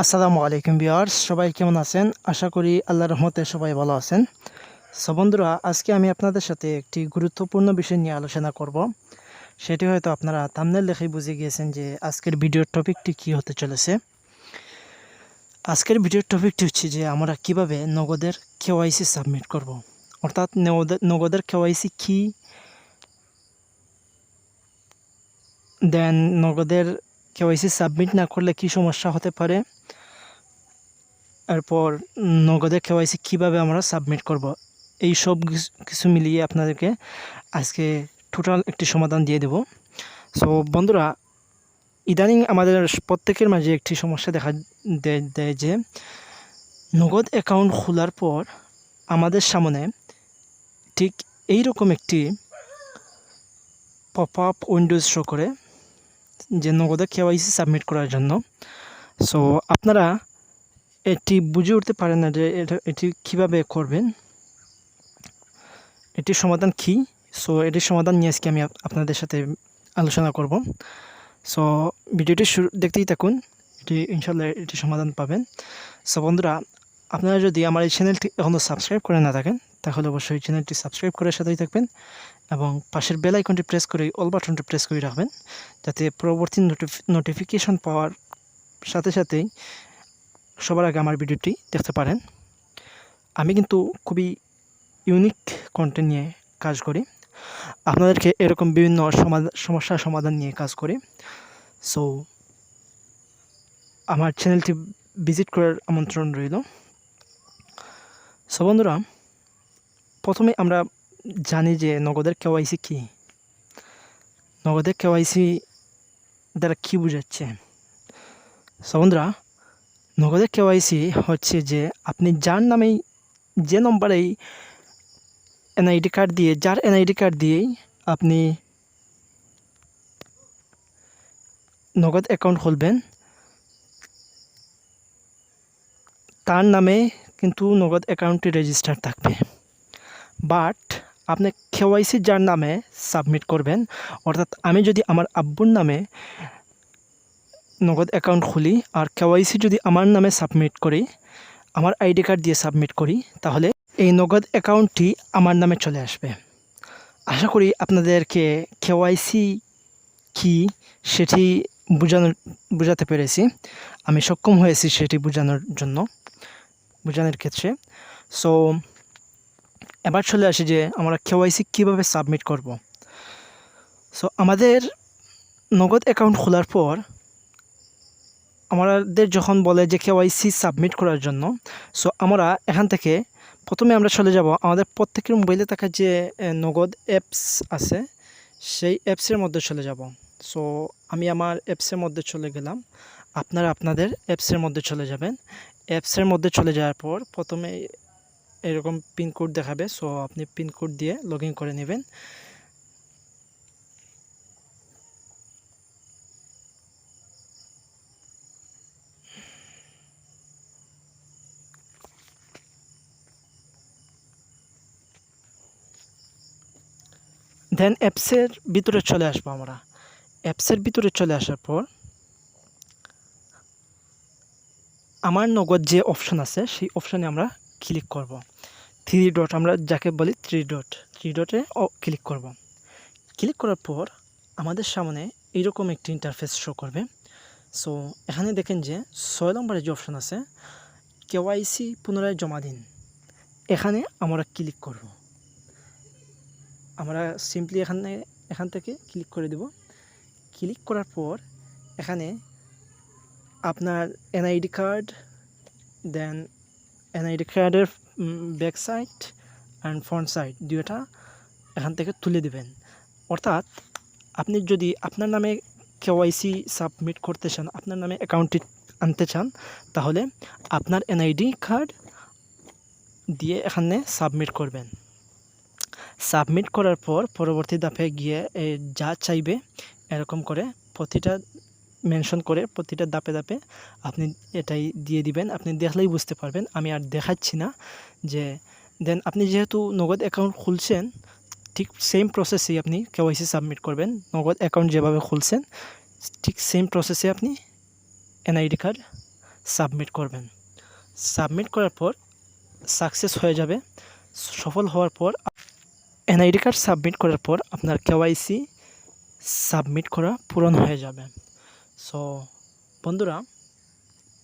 আসসালামু আলাইকুম ভিউয়ার্স, সবাই কেমন আছেন? আশা করি আল্লাহর রহমতে সবাই ভালো আছেন। সো বন্ধুরা, আজকে আমি আপনাদের সাথে একটি গুরুত্বপূর্ণ বিষয় নিয়ে আলোচনা করব। সেটি হয়তো আপনারা থাম্বনেল দেখেই বুঝে গিয়েছেন যে আজকের ভিডিওর টপিকটি কী হতে চলেছে। আজকের ভিডিওর টপিকটি হচ্ছে যে আমরা কিভাবে নগদের কেওয়াইসি সাবমিট করব, অর্থাৎ নগদের কেওয়াইসি কী, দেন নগদের কেওয়াইসি সাবমিট না করলে কী সমস্যা হতে পারে, এরপর নগদে কেওয়াইসি কীভাবে আমরা সাবমিট করব, এই সব কিছু মিলিয়ে আপনাদেরকে আজকে টোটাল একটি সমাধান দিয়ে দেব। সো বন্ধুরা, ইদানিং আমাদের প্রত্যেকের মাঝে একটি সমস্যা দেখা দেয় যে নগদ অ্যাকাউন্ট খোলার পর আমাদের সামনে ঠিক এই রকম একটি পপ আপ উইন্ডোজ শো করে যে নগদে কেওয়াইসি সাবমিট করার জন্য। সো আপনারা এটি বুঝে উঠতে পারেন না যে এটি কীভাবে করবেন, এটির সমাধান কী। সো এটির সমাধান নিয়ে আজকে আমি আপনাদের সাথে আলোচনা করব। সো ভিডিওটি দেখতেই থাকুন, ইনশাল্লাহ এটির সমাধান পাবেন। সো বন্ধুরা, আপনারা যদি আমার এই চ্যানেলটি এখনও সাবস্ক্রাইব করে না থাকেন তাহলে অবশ্যই চ্যানেলটি সাবস্ক্রাইব করে সাথেই থাকবেন এবং পাশের বেল আইকনটি প্রেস করে অল বাটনটি প্রেস করে রাখবেন, যাতে পরবর্তী নোটিফিকেশন পাওয়ার সাথে সাথেই সবার আগে আমার ভিডিওটি দেখতে পারেন। আমি কিন্তু খুবই ইউনিক কন্টেন্ট নিয়ে কাজ করি, আপনাদেরকে এরকম বিভিন্ন সমস্যার সমাধান নিয়ে কাজ করি। সো আমার চ্যানেলটি ভিজিট করার আমন্ত্রণ রইল। সো বন্ধুরা, প্রথমে আমরা জানি যে নগদের কেওয়াইসি কী, নগদের কেওয়াইসি দ্বারা কী বোঝাচ্ছে। সো বন্ধুরা, নগদের কেওয়াইসি হচ্ছে যে আপনি যার নামেই, যে নম্বরেই এনআইডি কার্ড দিয়ে, যার এনআইডি কার্ড দিয়েই আপনি নগদ অ্যাকাউন্ট খুলবেন, তার নামে কিন্তু নগদ অ্যাকাউন্টটি রেজিস্টার থাকবে। বাট আপনি কেওয়াইসি যার নামে সাবমিট করবেন, অর্থাৎ আমি যদি আমার আব্বুর নামে নগদ অ্যাকাউন্ট খুলি আর কেওয়াইসি যদি আমার নামে সাবমিট করি, আমার আইডি কার্ড দিয়ে সাবমিট করি, তাহলে এই নগদ অ্যাকাউন্টটি আমার নামে চলে আসবে। আশা করি আপনাদেরকে কেওয়াইসি কী সেটি বোঝাতে পেরেছি, আমি সক্ষম হয়েছি সেটি বোঝানোর ক্ষেত্রে। সো এবার চলে আসি যে আমরা কেওয়াইসি কীভাবে সাবমিট করব। সো আমাদের নগদ অ্যাকাউন্ট খোলার পর আমাদের যখন বলে যে কেওয়াইসি সাবমিট করার জন্য, সো আমরা এখান থেকে প্রথমে আমরা চলে যাব আমাদের প্রত্যেকের মোবাইলে থাকা যে নগদ অ্যাপস আছে সেই অ্যাপসের মধ্যে চলে যাব। সো আমি আমার অ্যাপসের মধ্যে চলে গেলাম, আপনারা আপনাদের অ্যাপসের মধ্যে চলে যাবেন। অ্যাপসের মধ্যে চলে যাওয়ার পর প্রথমে এরকম পিনকোড দেখাবে, সো আপনি পিনকোড দিয়ে লগ ইন করে নেবেন। দেন অ্যাপসের ভিতরে চলে আসবো আমরা। অ্যাপসের ভিতরে চলে আসার পর আমার নগদ যে অপশন আছে সেই অপশানে আমরা ক্লিক করব। থ্রি ডট, আমরা যাকে বলি থ্রি ডটে ক্লিক করব। ক্লিক করার পর আমাদের সামনে এইরকম একটি ইন্টারফেস শো করবে। সো এখানে দেখেন যে 6 নম্বরে যে অপশন আছে কেওয়াইসি পুনরায় জমা দিন, এখানে আমরা ক্লিক করব। আমরা সিম্পলি এখান থেকে ক্লিক করে দেব। ক্লিক করার পর এখানে আপনার এনআইডি কার্ড, দেন এনআইডি কার্ডের back side and front side দুইটা এখান থেকে তুলে দেবেন। অর্থাৎ আপনি যদি আপনার নামে কেওয়াইসি সাবমিট করতে চান, আপনার নামে অ্যাকাউন্টটি আনতে চান, তাহলে আপনার এনআইডি কার্ড দিয়ে এখানে সাবমিট করবেন। সাবমিট করার পর পরবর্তী ধাপে গিয়ে যা চাইবে এরকম করে প্রতিটা মেনশন করে প্রতিটা ধাপে ধাপে আপনি এটাই দিয়ে দিবেন। আপনি দেখলেই বুঝতে পারবেন, আমি আর দেখাচ্ছি না। যে দেন আপনি যেহেতু নগদ অ্যাকাউন্ট খুলছেন, ঠিক সেম প্রসেসেই আপনি কেওয়াইসি সাবমিট করবেন। নগদ অ্যাকাউন্ট যেভাবে খুলছেন ঠিক সেম প্রসেসে আপনি এনআইডি কার্ড সাবমিট করবেন। সাবমিট করার পর সাকসেস হয়ে যাবে। সফল হওয়ার পর এনআইডি কার্ড সাবমিট করার পর আপনার কেওয়াইসি সাবমিট করা পূরণ হয়ে যাবে। সো বন্ধুরা,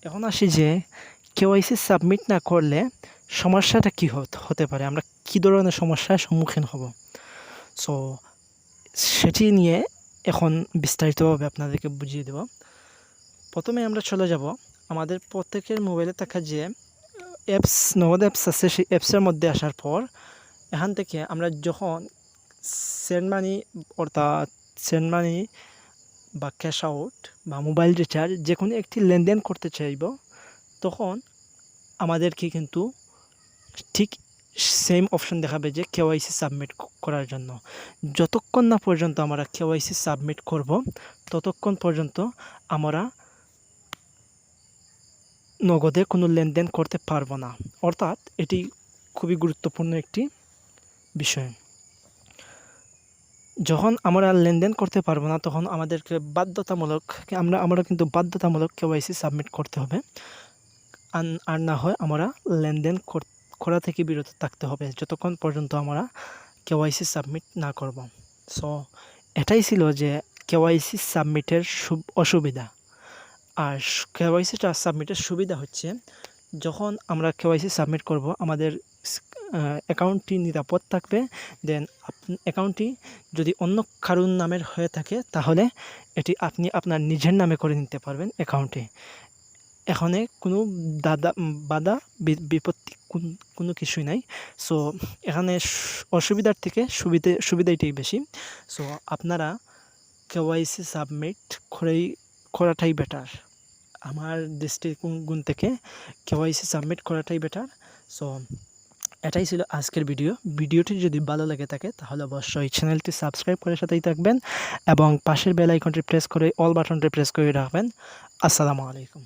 এখন আসি যে কেওয়াইসি সাবমিট না করলে সমস্যাটা কী হতে পারে, আমরা কী ধরনের সমস্যার সম্মুখীন হব। সো সেটি নিয়ে এখন বিস্তারিতভাবে আপনাদেরকে বুঝিয়ে দেব। প্রথমে আমরা চলে যাব আমাদের প্রত্যেকের মোবাইলে থাকা যে অ্যাপস, নগদ অ্যাপস আছে, সেই অ্যাপসের মধ্যে আসার পর এখান থেকে আমরা যখন সেন্ড মানি, অর্থাৎ সেন্ড মানি বা ক্যাশ আউট বা মোবাইল রিচার্জ যে কোনো একটি লেনদেন করতে চাইব, তখন আমাদেরকে কিন্তু ঠিক সেম অপশন দেখাবে যে কেওয়াইসি সাবমিট করার জন্য। যতক্ষণ না পর্যন্ত আমরা কেওয়াইসি সাবমিট করব, ততক্ষণ পর্যন্ত আমরা নগদে কোনো লেনদেন করতে পারবো না। অর্থাৎ এটি খুবই গুরুত্বপূর্ণ একটি বিষয়। যখন আমরা লেনদেন করতে পারবো না, তখন আমাদেরকে আমরা কিন্তু বাধ্যতামূলক কেওয়াইসি সাবমিট করতে হবে। আর না হয় আমরা লেনদেন করা থেকে বিরত থাকতে হবে যতক্ষণ পর্যন্ত আমরা কেওয়াইসি সাবমিট না করব। সো এটাই ছিল যে কেওয়াইসি সাবমিটের অসুবিধা। আর কেওয়াইসিটা সাবমিটের সুবিধা হচ্ছে, যখন আমরা কেওয়াইসি সাবমিট করব আমাদের অ্যাকাউন্টটি নিরাপদ থাকবে। দেন অ্যাকাউন্টটি যদি অন্য কারোর নামের হয়ে থাকে, তাহলে এটি আপনি আপনার নিজের নামে করে নিতে পারবেন অ্যাকাউন্টে। এখানে কোনো বাধা বিপত্তি কোনো কিছুই নাই। সো এখানে অসুবিধার থেকে সুবিধাটাই বেশি। সো আপনারা কেওয়াইসি সাবমিট করাটাই বেটার। আমার দৃষ্টিকোণ থেকে কেওয়াইসি সাবমিট করাটাই বেটার। সো এটাই ছিল আজকের ভিডিওটি যদি ভালো লেগে থাকে তাহলে অবশ্যই চ্যানেলটি সাবস্ক্রাইব করে সাথেই থাকবেন এবং পাশের বেল আইকনটি প্রেস করে অল বাটনটি প্রেস করে রাখবেন। আসসালামু আলাইকুম।